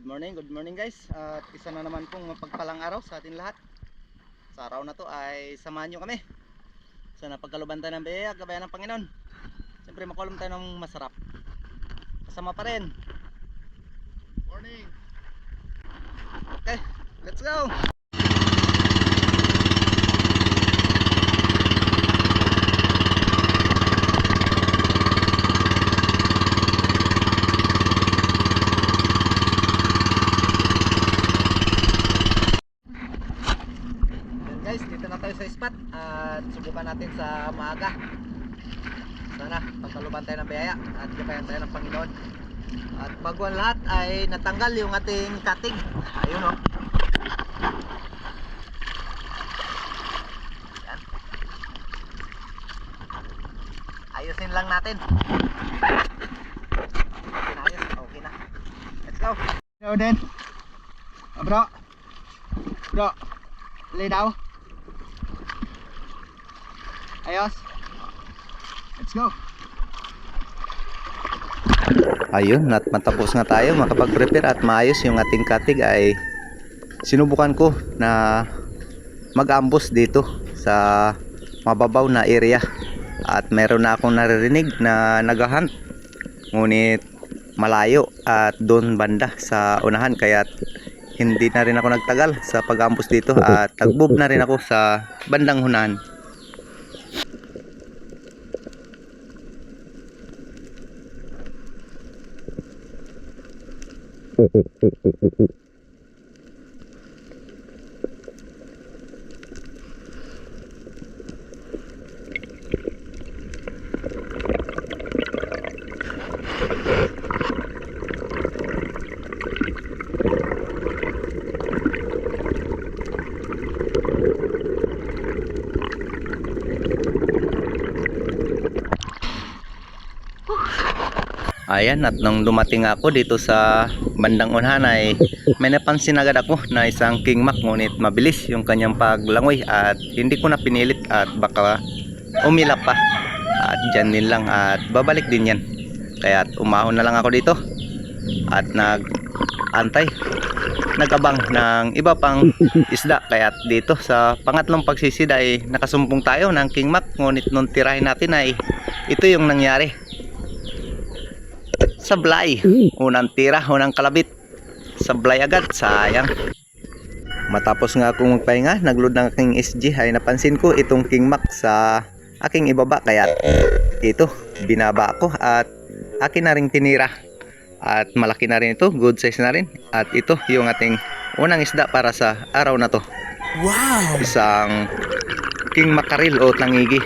Good morning guys. At isa na naman pong mapagpalang araw sa atin lahat. Sa araw na to ay samahan nyo kami sa napagkaluban tayo ng biyaya, gabayan ng Panginoon. Siyempre makulong tayo ng masarap. Kasama pa rin. Morning. Okay, let's go! Guys, dito na tayo sa spot at subukan natin sa maaga. Sana pagkaluban tayo ng biyaya at gabayan tayo ng Panginoon. At bago ang lahat ay natanggal yung ating cutting. Ayun o. Yan. Ayusin lang natin. Ayos, okay na. Let's go. Hello din. Bro. Bro. Lay down. Ayos. Let's go. Ayun, at matapos nga tayo makapag-prepare at maayos yung ating katig ay sinubukan ko na mag-ambush dito sa mababaw na area. At meron na akong naririnig na nag-hunt. Ngunit malayo at doon banda sa unahan, kaya hindi na rin ako nagtagal sa pag-ambush dito at tagbob na rin ako sa bandang hunahan. Ayan, at nung dumating ako dito sa bandang unahan ay may napansin agad ako na isang king mac, ngunit mabilis yung kanyang paglangoy at hindi ko na pinilit at baka umilap pa. At dyan din lang at babalik din yan. Kaya umahon na lang ako dito at nag-antay, nag-abang ng iba pang isda. Kaya dito sa pangatlong pagsisida ay nakasumpong tayo ng king mac, ngunit nung tirahin natin ay ito yung nangyari. Sablay, unang tira, unang kalabit, sablay agad, sayang. Matapos nga akong magpahinga, nagload ng aking SG ay napansin ko itong king mac sa aking ibaba, kaya ito binaba ko at akin na rin tinira. At malaki na rin ito, good size na rin. At ito yung ating unang isda para sa araw na to. Wow! Isang king mackerel o tangigi.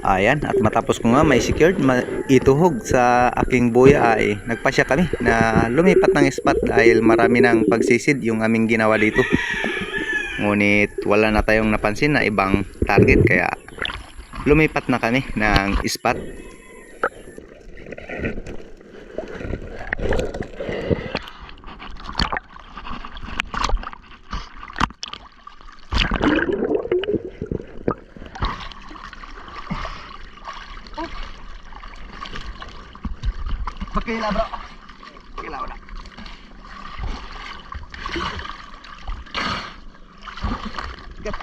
Ayan, at matapos ko nga may secured ituhog sa aking buya ay nagpasya kami na lumipat ng spot dahil marami ng pagsisid yung aming ginawa dito. Ngunit wala na tayong napansin na ibang target, kaya lumipat na kami ng spot. Pila bro. Pila udah. Gat.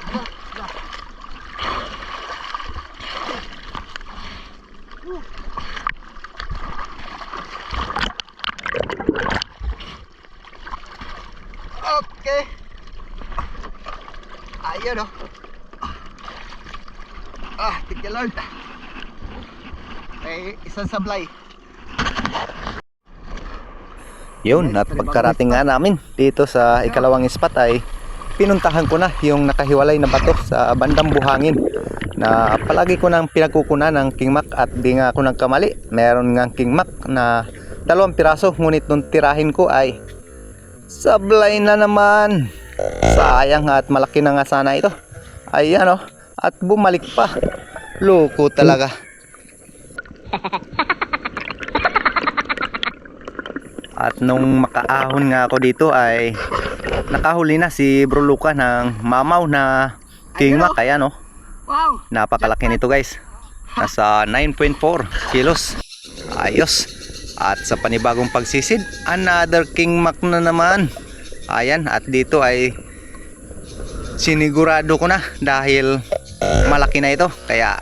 Oke. Ayo dong. Thank you Lord. Isang sablay. Yun, at pagkarating nga namin dito sa ikalawang spot ay pinuntahan ko na yung nakahiwalay na bato sa bandang buhangin na palagi ko nang pinagkukunan ng kingmak at di nga ako nagkamali. Meron nga kingmak na 2 piraso, ngunit nung tirahin ko ay sablay na naman. Sayang, at malaki na nga sana ito. Ayan o, at bumalik pa. Loko talaga. At nung makaahon nga ako dito ay nakahuli na si Bro Luca ng mamaw na kingmak. Ayan o, Wow. napakalaki nito guys. Nasa 9.4 kilos. Ayos. At sa panibagong pagsisid, another kingmak na naman. Ayan, at dito ay sinigurado ko na dahil malaki na ito. Kaya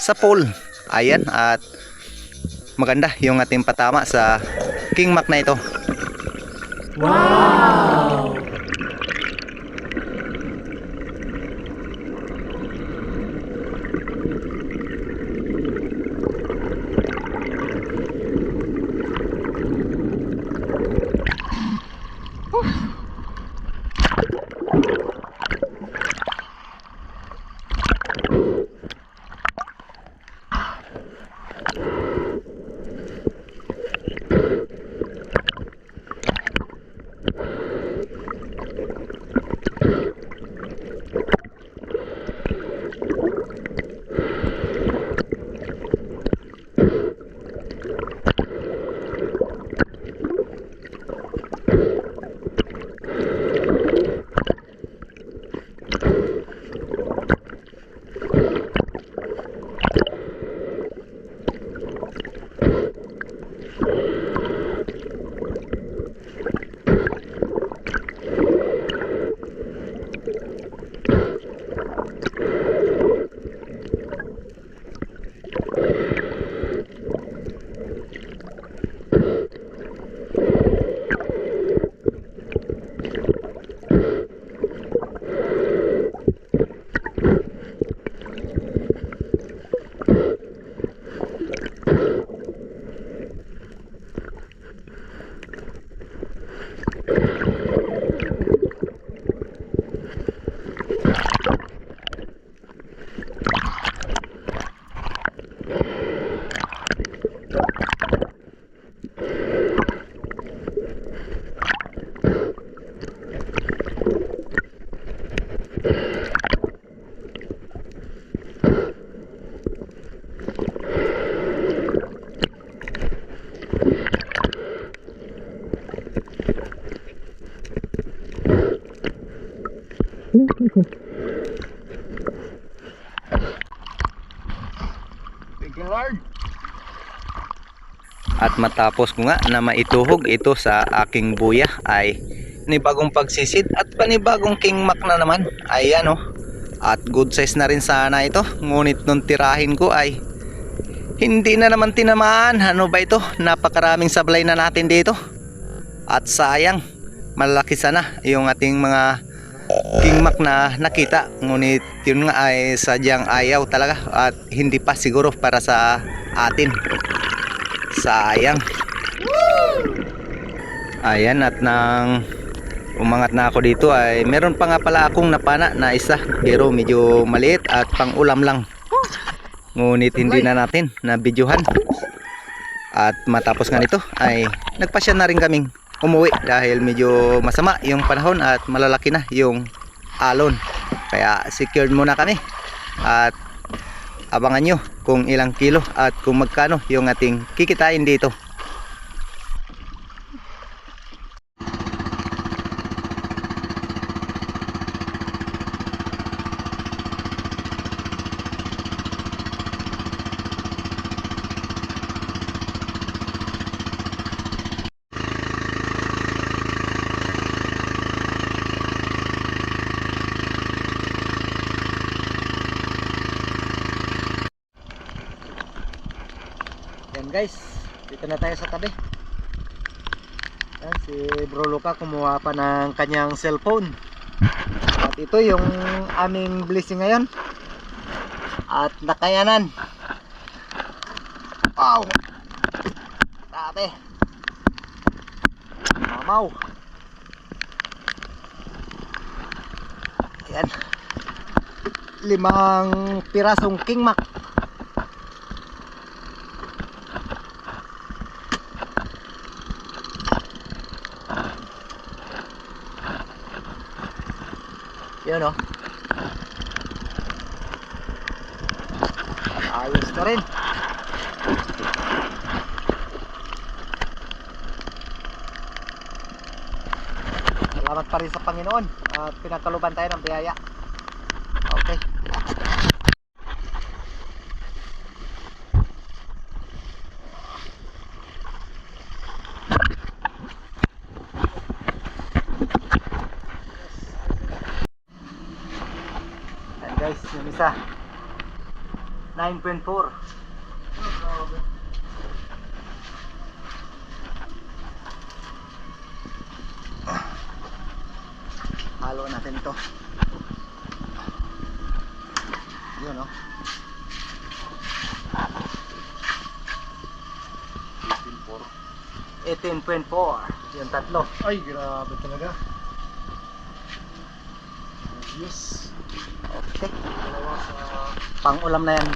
sa pool. Ayan, at maganda yung ating patama sa kingmak na ito. Wow! Thank you Lord. At matapos ko nga na maituhog ito sa aking buya ay panibagong pagsisid at panibagong kingmak na naman. Ayan o, at good size na rin sana ito, ngunit nung tirahin ko ay hindi na naman tinamaan. Ano ba ito, napakaraming sablay na natin dito. At sayang, malaki sana yung ating mga kingmak na nakita, ngunit yun nga ay sadyang ayaw talaga at hindi pa siguro para sa atin. Sayang. Ayan, at nang umangat na ako dito ay meron pa nga pala akong napana na isa, pero medyo maliit at pang ulam lang, ngunit hindi na natin na videohan. At matapos nga nito ay nagpasya na rin kaming umuwi dahil medyo masama yung panahon at malalaki na yung alon. Kaya secured muna kami at abangan nyo kung ilang kilo at kung magkano yung ating kikitain dito. guys, dito na tayo sa tabi. Yan, si Bro Luca kumuha pa ng kanyang cellphone. At ito yung aming blessing ngayon. At nakayanan. Wow! Grabe. Mamaw. Ayan. 5 pirasong King Mac. Yun o. Ayos na rin. Salamat pa rin sa Panginoon at pinagkaluban tayo ng biyaya. Okay. Ayan guys, yung isa 9.4. Halo natin ito. Yun o. 18.4. Yung tatlo. Ay, grabe talaga. Yes. Okay. Dalawa sa... Pang-ulam na yan.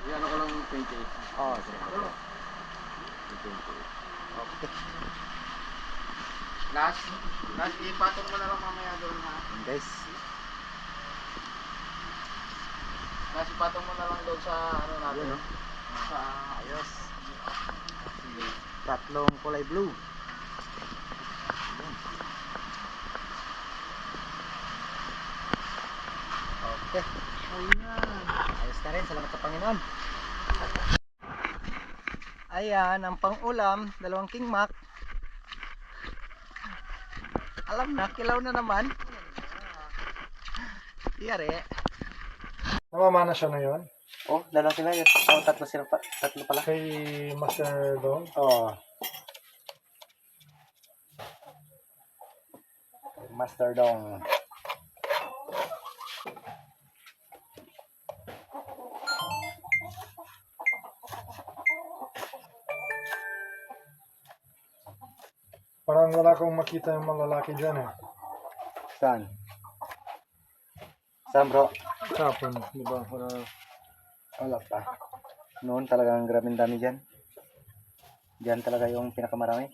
Yan ako lang 28. Oh, sige. Okay. Last, ipatong mo na lang mamaya doon ha. Ayan guys. Last, ipatong mo na lang doon sa ano natin. Yun, no? Sa... Ayos. Tatlong kulay blue. Yun. Okay. Ayan. Ayos na rin. Salamat sa Panginoon. Ayan, ang pang-ulam, 2 King Mac. Alam na, kilaw na naman. Iyari. Namamana siya na yun. Oh, 2 sila. Oh, 3 sila pa. 3 pala. Kay Master Dong. Oh. Master Dong. Parang wala akong makita yung mga lalaki dyan eh. Saan? Saan bro? Kapon, di ba? Wala pa. Noon talagang grabing dami dyan. Dyan talaga yung pinakamarami.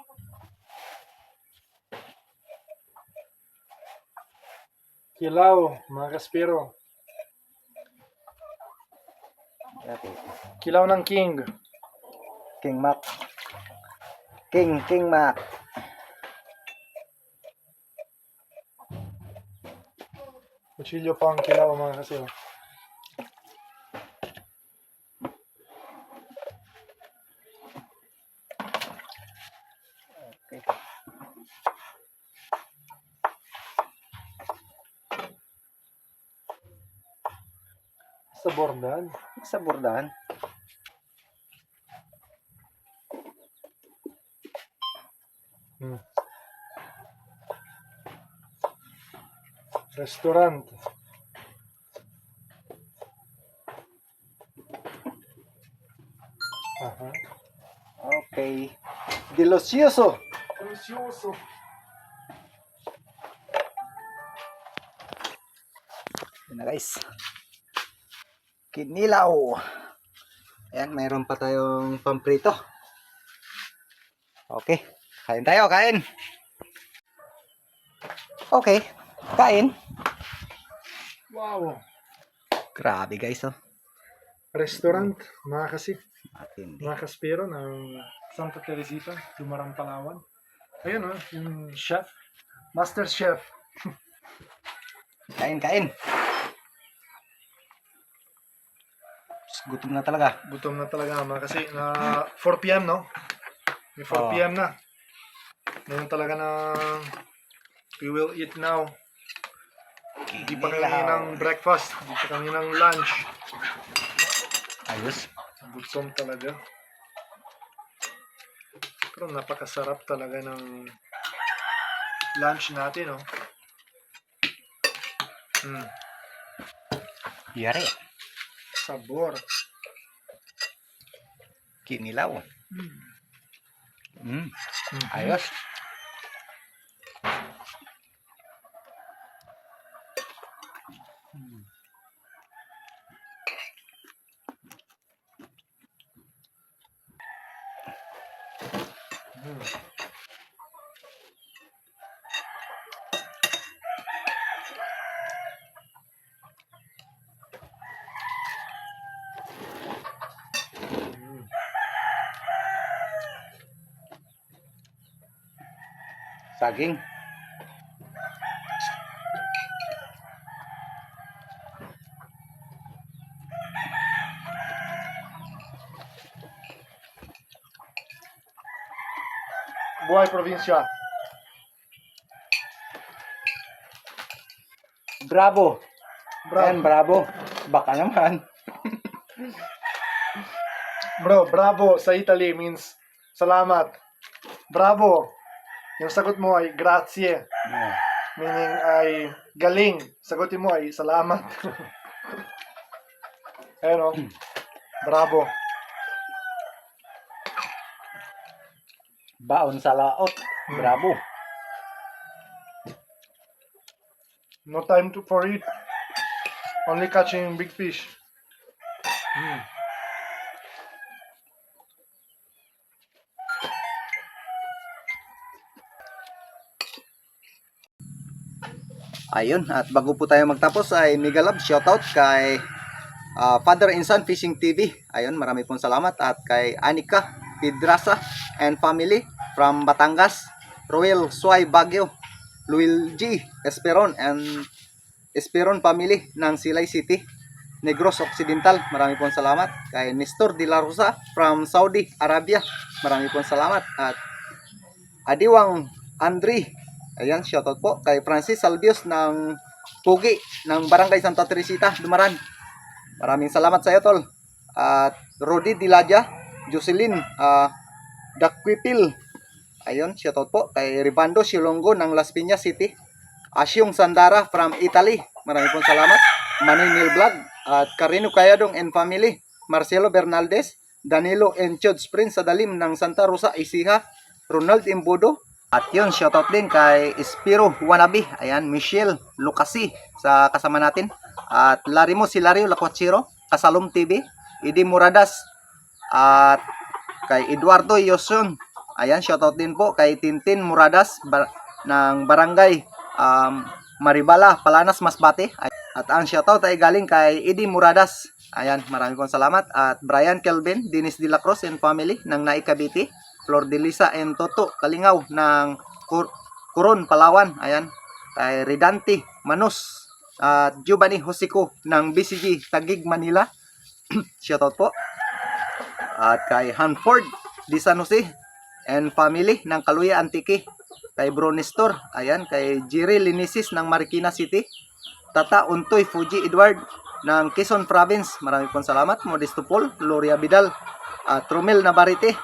Kilaw, mga kaspiro. Okay. Kilaw ng King. King Mac. King Mac. Kutsilyo pa ang kilaw mga kaspiro. Okay. Sa bordan. Sa bordahan. Restaurant. Aha. Okay. Delicioso. Delicioso. Yun na guys. Kinilaw. Ayan, mayroon pa tayong pamprito. Okay. Kain tayo, kain. Okay. Kain. Wow. Grabe guys, oh. Restaurant, mga kasi. Matindi. Mga kaspiro ng Santa Teresita, Dumarang, Palawan. Ayun oh, yung chef. Master Chef. Kain, kain. Gutom na talaga. Gutom na talaga mga kasi na 4 p.m. no? May 4 p.m. na. Ngayon talaga na we will eat now. Hindi pa kami ng breakfast. Hindi pa kami ng lunch. Ayos. Gutom talaga. Ito, napakasarap talaga ng lunch natin, oh. Yari. Sabor. Kinilaw. Ayos. Saging. Buhay probinsya. Bravo. Bravo. Ayan, bravo. Baka naman. Bro, bravo sa Italy means salamat. Bravo. Yung sagot mo ay grazie. Meaning ay galing. Sagutin mo ay salamat. Ayan, oh. Bravo. Baon sa laot. Bravo. No time for it. Only catching big fish. Ayun, at bago po tayo magtapos ay mega love shoutout kay Father and Son Fishing TV. Ayun, marami pong salamat. At kay Anika Pidrasa and family from Batangas, Royal Suay Baguio, Luil G Esperon and Esperon family ng Silay City, Negros Occidental. Marami pong salamat. Kay Nestor De La Rosa from Saudi Arabia. Marami pong salamat. At Adiwang Andre, ayan, shoutout po kay Francis Salvios ng Pugi ng Barangay Santa Teresita, Dumaran. Maraming salamat sa iyo, tol. At Rodi Diladia, Jocelyn Dakwipil, ayun, shoutout po kay Ribando Silongo ng Las Piñas City, Asyong Sandara from Italy. Maraming pong salamat. Maninil Vlog at Carino Cayadong and family, Marcelo Bernaldez, Danilo and Chod Sprint sa Dalim ng Santa Rosa, Isiha, Ronald Imbudo. At yun, shoutout din kay Espiro Wanabe, ayan, Michelle Lucasi sa kasama natin. At Larimo Silario Lacuachiro, Kasalom TV, Idi Muradas, at kay Eduardo Yosun, ayan, shoutout din po kay Tintin Muradas ng Barangay Maribala, Palanas, Masbate. At ang shoutout ay galing kay Idi Muradas, ayan, maraming pong salamat. At Brian Kelvin, Dennis De La Cruz and family ng Naik Cavite, Flor de Lisa and Toto Kalingaw ng Coron, Palawan. Ayan. Kay Redante Manus at Giovanni Josico ng BCG Taguig, Manila. Shoutout po. At kay Hanford Di San Jose and family ng Kaluya Antique. Kay Bro Nestor. Ayan. Kay Jerry Linisis ng Marikina City. Tata Untoy Fuji Edward ng Quezon Province. Maraming pong salamat. Modesto Paul, Gloria Vidal, at Romel Navarrete,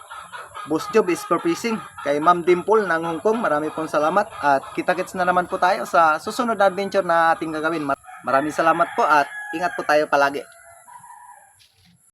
Boss Job is for fishing. Kay Ma'am Dimple ng Hong Kong, marami pong salamat. At kita-kits na naman po tayo sa susunod na adventure na ating gagawin. Maraming salamat po at ingat po tayo palagi.